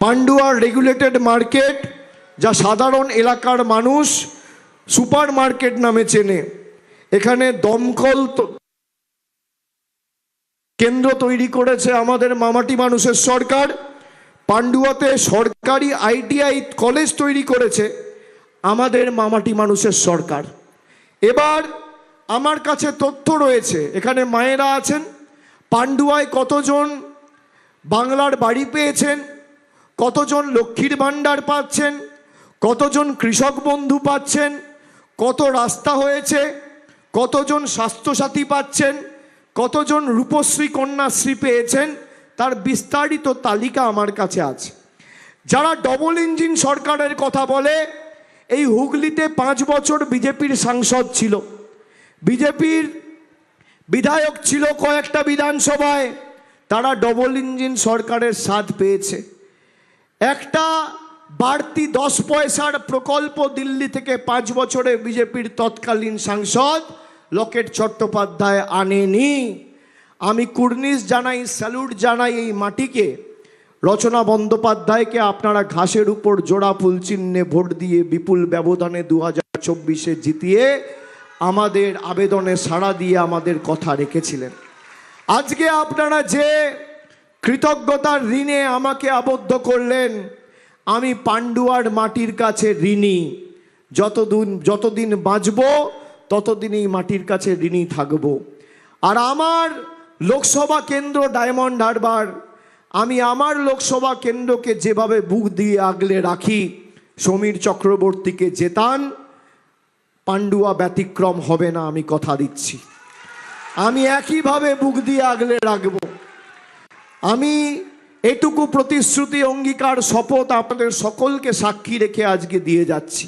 পান্ডুয়ার regulated market, যা সাধারণ এলাকার মানুষ সুপার মার্কেট নামে চেনে, এখানে দমকল কেন্দ্র তৈরি করেছে আমাদের মামাটি মানুষের সরকার। পান্ডুয়াতে সরকারি ITI কলেজ তৈরি করেছে আমাদের মামাটি মানুষের সরকার। এবার আমার কাছে তথ্য রয়েছে, এখানে মায়েরা আছেন, পান্ডুয়ায় কতজন বাংলার বাড়ি পেয়েছেন, কতজন লক্ষ্মীর ভাণ্ডার পাচ্ছেন, কতজন কৃষক বন্ধু পাচ্ছেন, কত রাস্তা হয়েছে, কতজন স্বাস্থ্যসাথী পাচ্ছেন, কতজন রূপশ্রী কন্যাশ্রী পেয়েছেন, তার বিস্তারিত তালিকা আমার কাছে আছে। যারা ডবল ইঞ্জিন সরকারের কথা বলে, এই হুগলিতে 5 বছর বিজেপির সাংসদ ছিল, বিজেপির বিধায়ক ছিল কয়েকটা বিধানসভায়, তারা ডবল ইঞ্জিন সরকারের স্বাদ পেয়েছে। একটা বাড়তি 10 পয়সার প্রকল্প দিল্লি থেকে 5 বছরে বিজেপির তৎকালীন সাংসদ লকেট চট্টোপাধ্যায় আনেনি। আমি কুর্নিশ জানাই, স্যালুট জানাই এই মাটিকে। রচনা বন্দ্যোপাধ্যায়কে আপনারা ঘাসের উপর জোড়া ফুল চিহ্নে ভোট দিয়ে বিপুল ব্যবধানে 2024-এ জিতিয়ে আমাদের আবেদনে সাড়া দিয়ে আমাদের কথা রেখেছিলেন। আজকে আপনারা যে কৃতজ্ঞতার ঋণে আমাকে আবদ্ধ করলেন, আমি পান্ডুয়ার মাটির কাছে ঋণী। যতদিন বাঁচব ততদিন এই মাটির কাছে ঋণী থাকব। আর আমার লোকসভা কেন্দ্র ডায়মন্ড হারবার, আমি আমার লোকসভা কেন্দ্রকে যেভাবে বুক দিয়ে আগলে রাখি, সমীর চক্রবর্তীকে জেতান, পান্ডুয়া ব্যতিক্রম হবে না, আমি কথা দিচ্ছি। আমি একইভাবে বুক দিয়ে আগলে রাখব। আমি এটুকু প্রতিশ্রুতি, অঙ্গীকার, শপথ আপনাদের সকলকে সাক্ষী রেখে আজকে দিয়ে যাচ্ছি।